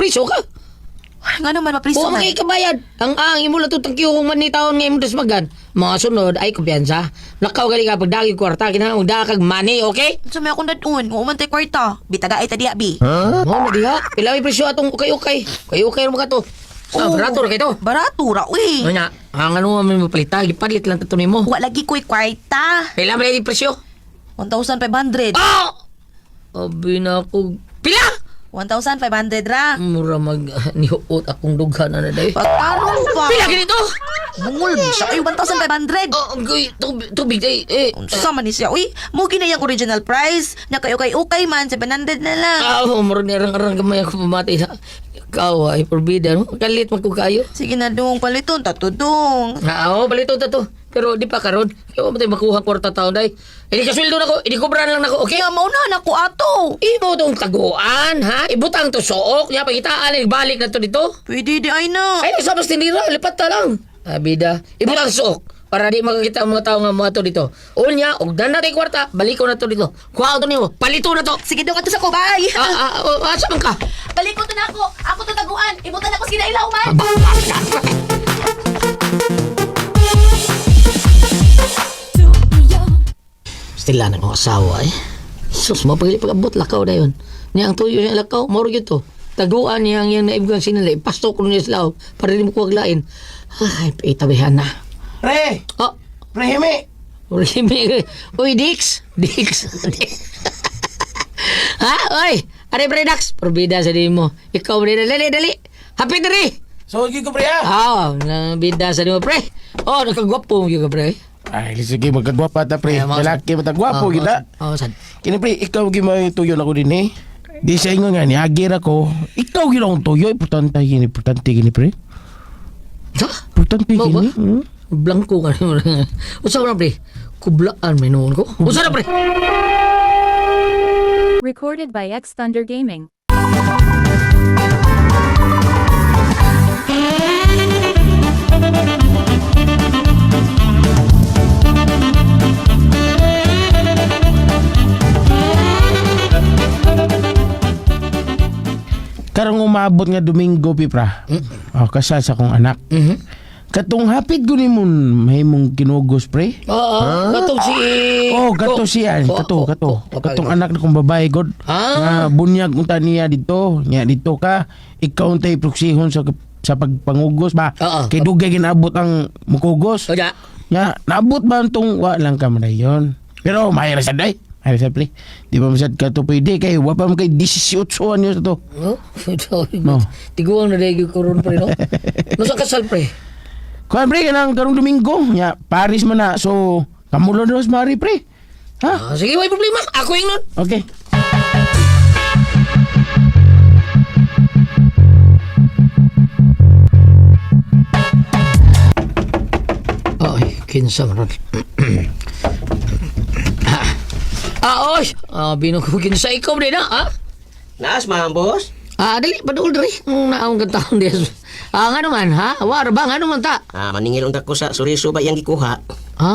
Priso ka. Ay, nga naman mapriso Oo, man. kabayad. Ang imo lang tutang kiyong man ni taon nga imo dasmagan. Mga sunod ay kumpiyansa. Lakaw gali ka pagdagi kwarta kinahanglan magdaka kag money, okay? Sa may akong dadun, mo man tay kwarta. Bitaga ay tadi abi. Mo na diha. Pila may presyo atong ukay-ukay. Ukay-ukay ra mga to. Sa barato ra kay to. Barato ra, uy. Ano nya? Ang ano man mapalita, gipalit lang tato nimo. Wa lagi ko'y kwarta. Pila man yung presyo? 1,500. Oh! Abi na ako. Pila? 1,500 ra. Mura mag nihuot akong dughan na day. Pagtanong pa. Pila ganito? Bungol siya. Ay, 1,500. Oh, tubig day. Eh. Unsa man ni siya? Uy, mo ginayang original price. Nya kayo kay okay man, 700 na lang. Mura ni arang gamay ako pamatay sa kaway forbida no. Kalit man ko kayo. Sige na dong, paliton, tatudong. Balito ta to. Pero di pa karon. Kaya mo tayo makuha kwarta taon day. Hindi ka sweldo na ko, hindi kubran lang nako, okay? Kaya maunahan ako ato. Imo tong taguan, ha? Ibutang to sook, nya pagitaan balik na to dito. Pwede di ay na. Ay, nagsabas tinira, lipat ta lang. Abida, ibutang sook para di makakita ang mga tao nga mga to dito. Unya, og dan na tay kwarta, balik ko na to dito. Kuha to nimo, palito na to. Sige dong, ato sa ko, bye. Asa man ka? Balik ko to na ako. Ako to taguan. Ibutan ako sa kinailaw man. Stila na kong asawa eh. Sus, mapagili pag-abot lakaw na yun. Niya ang tuyo niya lakaw, moro yun to. Taguan niya ang naibgang sinala. Ipasto ko niya sila para di mo kuwaglain. Ay, itabihan na. Pre! Oh, Pre, himi! uy, Dix. Ha? Uy, are pre Dax. Probida sa di mo. Ikaw, dali. Happy dali. So, ko pre ha? Nabida sa di mo, pre. Oh, nakagwapo mo yung pre. Ay, sige, magkagwapa ta pre. Lalaki matagwapo, kita. Sad. Kini pre, ikaw gimay tuyo na ko din eh. Di sa inyo nga, niagir ako. Ikaw gina akong tuyo, importante gini pre. Ha? Importante Mau ba? gini. Hmm? Blanco ka naman. Usa na pre. Kublaan may noon ko. Usa na pre. Recorded by X Thunder Gaming. Karong umabot nga Domingo, Pipra. Kasal sa kong anak. Katong hapit ko ni mo mahimong kinugos, pre. Katong si... Kato siya. Katong anak na kong babae, God. Nga bunyag unta niya dito. Nya dito ka. Ikaw untay proksihon sa pagpangugos ba? Kay dugay ginabot ang mukugos. Oja. Nya naabot ba itong wa lang ka man yon. Pero mahira sa day. Mahira sa pre. Di ba masad ka to pwede kay wa pa man kay 18 anyo sa to. No. Tiguang na dahil koron pre, no? Nasa kasal pre? Kuan pre kanang karong Domingo. Nya Paris man na. So kamulo na mas mari pre. Ha? Sige, may problema. Ako yung nun. Okay. Ay, kinsa man. Oy! Binong ko kinsa ikaw din ha? Naas man, boss. Dali, padul dali. Naong katahon des. Nga naman, ha? War ba? Nga naman ta? Maningil unta ko sa suriso ba yang gikuha?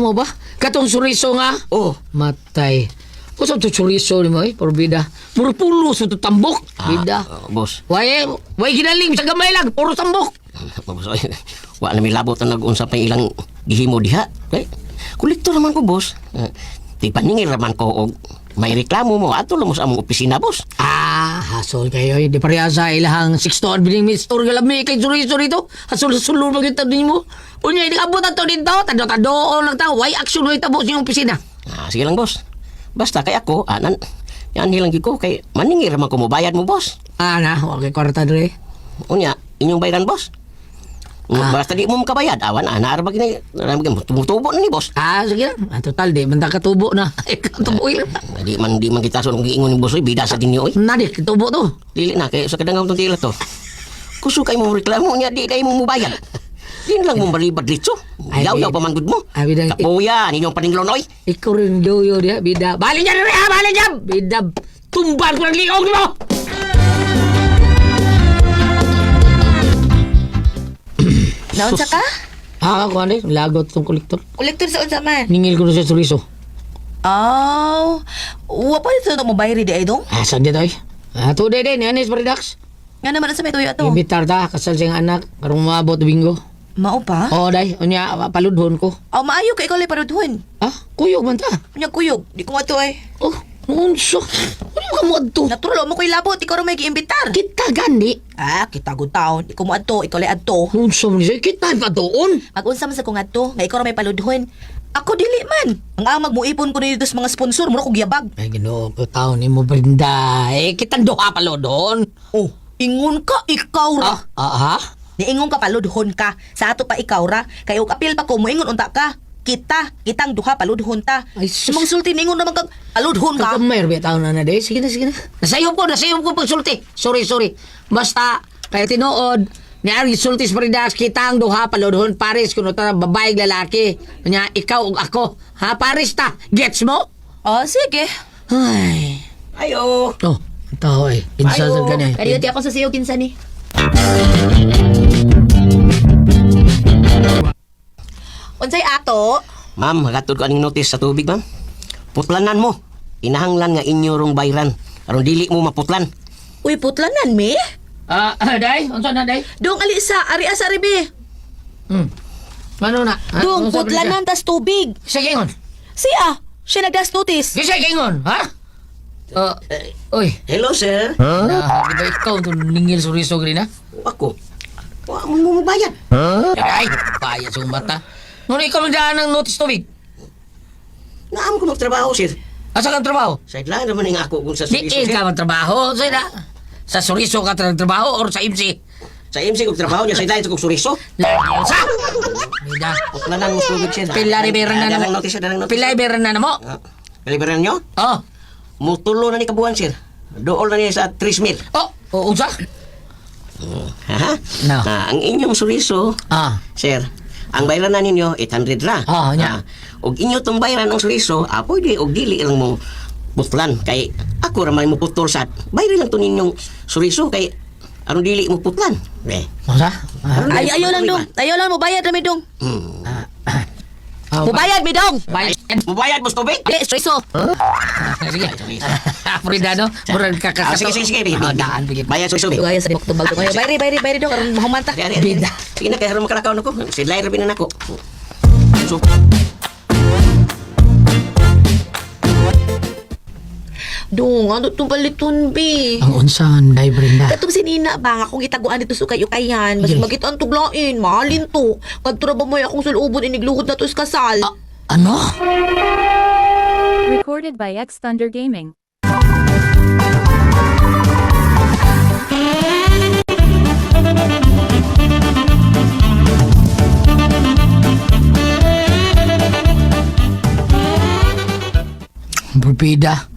Mo ba? Katong suriso nga? Oh. Matay. Usa to suriso ni mo eh, porbida. Puro pulo sa to tambok. Bida. Boss. Way ginaling sa gamay lang, puro tambok. Boss, wa na may labot na nag-unsa pa ilang gihimo diha. Kolektor naman ko, boss. Di paningil naman ko og may reklamo mo ato lang mo sa among opisina, boss. Hasol kayo. Di pareha sa ilahang 6 to biling Mr. Galami kay suriso dito. Hasol-sulul magkita din mo. Unya, hindi abot na to dito. Tado-tadoon lang ta. Why action mo itabo sa iyong opisina? Sige lang, boss. Basta kay ako, yan hilang gid ko kay maningil naman ko mo bayad mo, boss. Okay, kwarta dre. Unya, inyong bayaran, boss. Basta di mo makabayad, awan naarba gina tumutubo na ni, boss. Sige lang. Total, di man ta katubo na. Katubo lang. Di man kita so giingon ni boss, bida sa dinyo, oy. Nadi, katubo to. Dili na kay sa kadangam tong tila to. Kuso kay mo reklamo nya di kay mo mubayad. Din lang mo balibad litso. Yaw pa man gud mo. Bida. Kapuya ninyong paninglon, oy. Ikaw rin doyo dia, bida. Bali dyan rin ha, bali dyan. Bida, tumban ko ng liog mo. Naunsa ka? Ako ano lagot tong kolektor. Kolektor sa unsa man? Ningil ko na sa suriso. Wa pa dito mo bayari di ay dong? Saan dito ay? To day din, Anis Paradox. Nga naman sa may tuyo to. Imbitar ta, kasal siyang anak, karong maabot bingo. Mao pa? Oo, day, unya, paludhon ko. Aw, maayo ka ikaw lay parudhon. Ah, kuyog man ta. Unya kuyog, di ko ato ay. Oh, nunso. Ano ka mo adto? Natural mo ko'y labot, ikaw rin may giimbitar. Kita gani. Ah, kita good taon. Di ko mo adto, ikaw lay adto. Nunso mo siya, kita pa doon. Mag-unsa man sa kong adto, nga ikaw rin may paludhon. Ako dili man. Ang amag mo ipon ko nito sa mga sponsor, mura ko giyabag. Ay, ginoo ko taon ni mo, Brenda. Eh, kitang duha paludhon. Oh, ingon ka, ikaw ra. Ha? Niingon ka paludhon ka. Sa ato pa ikaw ra. Kaya og apil pa ko, moingon unta ka. Kitang duha paludhon ta. Ay, sus. Sumang sulti ningon naman kag paludhon ka. Kagamay, rabi taon na day. Sige na. Nasayom ko pagsulti. Sorry. Basta, kaya tinuod, ni Ari sultis Bridas, kita ang duha paludhon, pares, kuno ta babae lalaki. Kanya, ikaw ug ako. Ha, pares ta. Gets mo? Oh, sige. Ay. Ayo. Oh, tao eh. Insal Ayo. ka na. Kaya di ako sa siyo kinsa ni. Unsay ato? Ma'am, magatod ko aning notice sa tubig, ma'am. Putlanan mo. Inahanglan nga inyo rong bayran. Aron dili mo maputlan. Uy, putlanan mi. Day? Unsa na, day? Dong alisa, ari asa ribi. Ano na? Dong putlanan tas tubig. Sige, ingon. Siya, siya nagdas notice. Sige, ingon. Ha? Uy. Hello, sir. Di ba ikaw itong ningil suriso gani na? Ako. Wa mo mabayad. Ay, bayad sa mata. Nung ikaw magdaan ng notice tubig, Naam ko magtrabaho, sir. asa kang trabaho? Sideline naman nga ako kung sa Di serviso, sir. ka magtrabaho, sa suriso ka trabaho or sa IMC? Sa MC kong trabaho niya, sideline sa kong suriso. Lagi sa! Mida. Putlanan mo tubig, sir. Pila riberan na Dalang namo. notice, dalang notice. Pila riberan na namo. Kaliberan nyo? Oh. Mutulo na ni kabuhan, sir. Dool na niya sa 3 mil. Oh, unsa? Ha? No. Ang inyong suriso, sir, ang bayaran na ninyo, 800 ra. Nya. Og inyo tong bayaran ng suriso, pwede og dili lang mo putlan. Kay ako ramay mo putol sa bayaran lang to ninyong suriso. Kay aron dili mo putlan. Unsa? Ayaw lang dong. Ayaw lang mo bayad rami dong. Mubayad mi dong. Bayad. Mubayad mo sa tubig? Di, streso. Sige. Frida, no? Murag kakakato. Sige. Daan, bigit. Bayad suriso. Gaya sa dimok tumbal dong. Bayari dong. Aron mahumanta. Bida. Sige na, kaya haram makalakaw na ko. Sidlay rabin na ako. So, Dong, ano itong paliton, bi? Ang unsahan, day, Brenda. Katong sinina ba nga akong itaguan dito sa kayo-kayan. Mas Yes. magitan tuglain, mahalin to. Kadtura ba mo akong sulubon inigluhod na to is kasal. Ano? Recorded by X Thunder Gaming. Berbeda.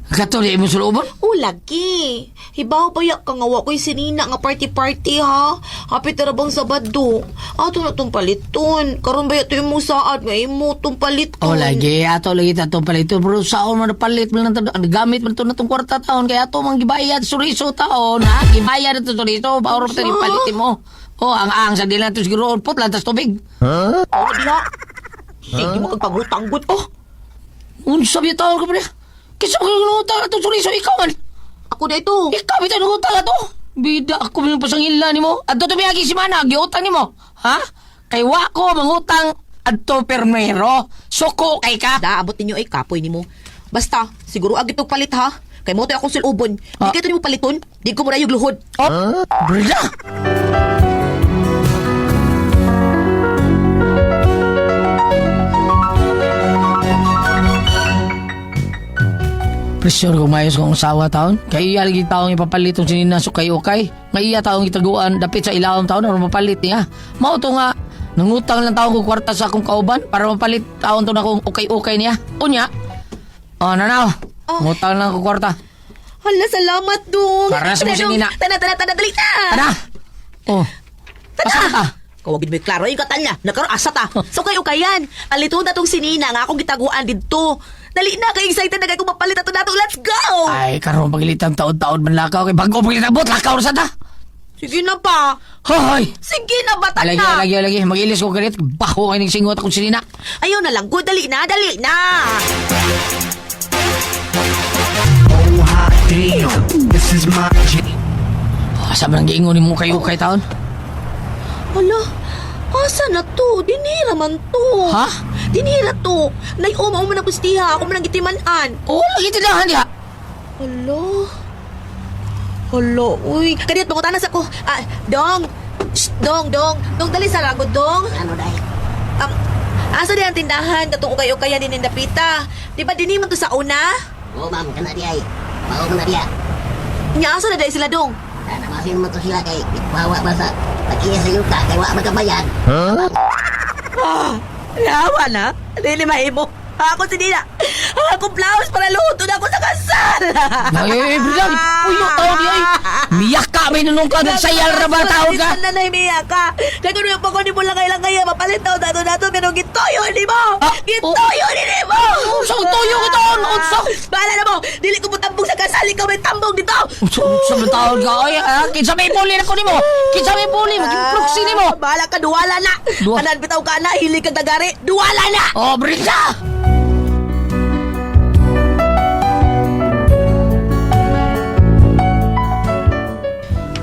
Katuloy mo sa looban? Oh, lagi. Hibaw pa yak ka nga wa ko'y sinina nga party-party ha. Hapit na bang Sabado. Ato na tong paliton. Karon ba yato yung musaad nga imo tong paliton. O lagi, ato lagi tatong palito. Pero saon man palit mo lang gamit mo ito na itong kwarta taon. Kaya ato mang gibayad suriso taon. Ha? Gibayad ito suriso. Bauro pa ito palitin mo. O, ang sa dilan ito siguro. Put, lantas tubig. Oh, diha. Sige mo kagpagutanggot. Oh, Unsa biya taon ka pa niya? Kisa mo kang na itong suriso. Ikaw man. ako na ito. Ikaw bitaw nangutang na to. Bida ako minong pasangila ni mo. Adto to miyagi si Mana. Giutang ni mo. Ha? Kay wa ko mangutang adto permero. Suko kay ka. Daabot ninyo ay kapoy nimo. Basta, siguro agit og palit ha. Kay mo to akong silubon. Di kayo nimo paliton. Di ko mo na yung luhod. Oh, Brenda. Presyon kung mayos kong usawa taon. Kaya iya lagi taong ipapalit ang sinina so kayo okay. Nga iya taong itaguan dapit sa ilawang taon o mapalit niya. Mao to nga, nangutang lang taong kong kwarta sa akong kauban para mapalit taon to na kong okay-okay niya. Unya. O, nanaw. Ngutang lang kong kwarta. Hala, salamat dong. Karas mo si Nina. Tana, dali na. Tara. Oh. Pasok ka. Kawagin mo yung klaro, yung katanya. Nagkaroon asa ta. So kayo kayan. Alito na tong sinina nga akong gitaguan dito. Dali na, kay excited na kayo kung mapalit ato nato. Let's go! Ay, karoon pagilitang taon-taon man lakaw. Kay bago pagilitabot, lakaw sa ta. Sige na pa. Hoy! Sige na, bata Lagi, na. lagi. Mag-ilis ko ganit. Baho kayo ng singot akong sinina. Ayaw na lang, good. Dali na. Oh, hot damn, this is my jam. Asa man ang giingon mo kayo kay taon? Hala, asa na to? Dinira man to. Ha? Dinira to. Nay-uma man ang pustiha. Ako man ang gitimanan. Oo, lagi tindahan diha. Hala. Hala, uy. Kaniyat, pangutanas ako. Dong. Shh, Dong. Dong, dali sa lagod, Dong. Ano dahil? Asa di ang tindahan? Katong ukay-ukaya din Dapita. Di ba din man to sa una? Oo, ma'am, kana di ay. Mao mo na diya. Nya, asa na dahil sila, Dong? Namasin mo to sila kay wawa ba sa pag-iya sa yuta kay wa magkabayan. Nawa na? Dili mahimo. Ako si Dina. Ako blouse para luto na ako sa kasal. Ay, bilang, puyo tao di ay. Miyak ka, may nunong ka, nagsayal na ba tao ka? Isa na nahimiya ka. Kaya kung yung pagod mo lang kailang kaya, mapalit tao dato pero gitoyo ni mo. Gitoyo ni mo. Sa tuyo ka taon, unsa? Bahala na mo. Dili ko mo tambong sa kasal. Ikaw may tambong dito. Sa taon ka, ay, kinsa may puli na ko ni mo. Kinsa may puli, maging proxy ni mo. Bahala ka, duwala na. Duwa- Kanan bitaw ka na, hili kang tagari. Duwala na. Oh, Brenda!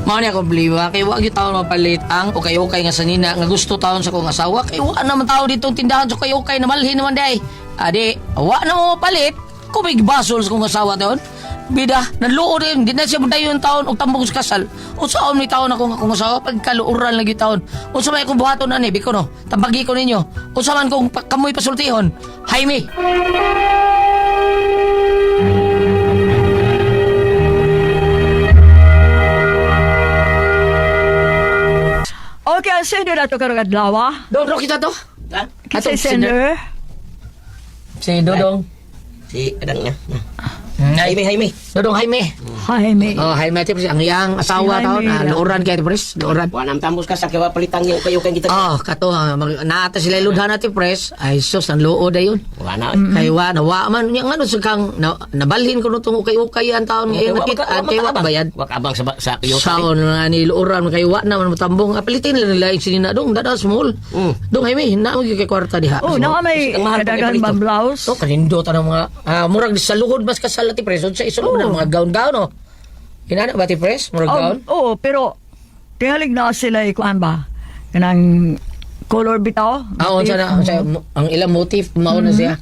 Mao ni akong bliwa kay wa gyud taon mapalit ang ukay-ukay nga sanina nga gusto taon sa kong asawa kay wa naman taon ditong tindahan sa ukay-ukay na malhin naman day. Adi, wa na mo mapalit kung may basol sa kong asawa taon. Bida, nanluo rin, di na siya madayon taon og tambong sa kasal. Unsaon ni taon akong asawa pagkaluuran lagi taon. Unsa may akong buhaton ani biko no. Tambagi ko ninyo. Unsa man kung kamoy pasultihon. Jaime. Okay, ang sender na ito karong adlaw. Dodong kita to. Ha? Kasi Atong sender. Si Dodong. Si kadang niya. Jaime. Dodong Jaime. Jaime. Oh, Jaime ati ang iyang asawa Si taon. Jaime, Luuran kay pres. Luuran. Wa nam tambos ka sa kay wa palitang yung kayo kita. Oh, kato naata sila iludhan natin pres. Ay sus ang luod ayon. Wa na. Kay wa man nya ngano sa kang nabalhin ko nutong ukay-ukay ang taon ngayon nakita kay wa bayad. Wa ka abang sa kayo. Saon nga ni luuran kay wa na man matambong apilitin nila yung sinina dong dada small. Dong Jaime na mo kay kwarta diha. Oh, na may Ang mahal pa kadagan kay bang blouse. So kanindo ta ng mga murag sa luhod mas kasal ti pres sa isulod na mga gown-gown no. Inana ba ti pres murag gown? Oh, pero tingalig na sila ikuan ba? Kanang color bitaw. Unsa na ang ilang motif mao na siya.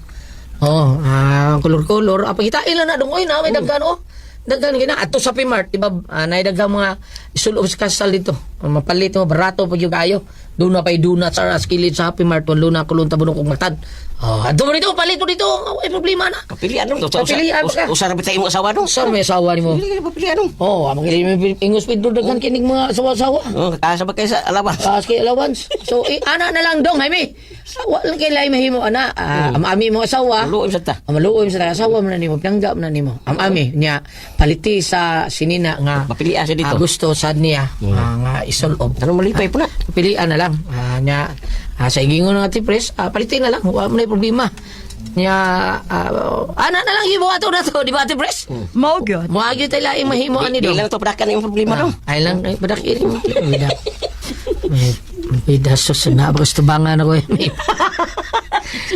Oh, ang color-color apa hitain lang na dong oy na may daghan oh. Daghan gina ato sa Pimart diba nay daghang mga isulob sa kasal dito. Mapalit mo barato pag yung kayo. Doon na pay donut sa skillet sa Happy Mart walo na kulon tabunong kong matad. Oh, ato mo dito palito dito. Ay problema na. Papilian no. Papilian ka. Usara bitay mo asawa no. Saan may asawa ni mo? Dili ka papilian no. Oh, among ingos piddo daghan kining mga asawa-asawa. Oh, taas ba kay sa alaban? Taas kay allowance. So, ana na lang dong, Jaime. Wala kay lay mahimo ana. Ami mo asawa. Luoy sa ta. Maluoy sa asawa man nimo, pinangga man nimo. Ami niya paliti sa sinina nga Papilian siya dito. gusto sad niya nga isulob. Ano malipay po na. Pilian na lang. Niya sa igingon nga ti pres, palitin na lang. Wala mo na problema. Niya ana na lang imo ato na to, di ba ti pres? Mao gyud. Muagi tay laing mahimo ani Di dong. lang to padakan yung problema no. Ay lang, ay badak ini mo. Bida sus na gusto bangan ako eh.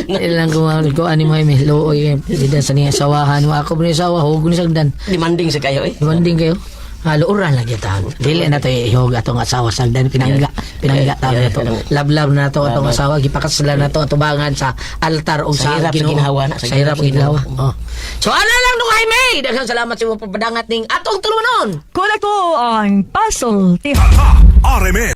Ilang ko ani mo may looy bida sa niya sawahan mo ako ni sawa hug ni sagdan. Demanding sa kayo eh. Demanding kayo. Luuran lagi taon. Dili na to ihog atong asawa sagdan pinangga taon na to. Love na to atong asawa gipakasala na to atubangan sa altar o Sa sa hirap sa Ginoo. ginhawa na, Sa hirap sa ginhawa. ginhawa. Oh. So ana lang dong Jaime. Daghang salamat sa imong papadangat ning atong tulunon. Kula ko ang puzzle. RMN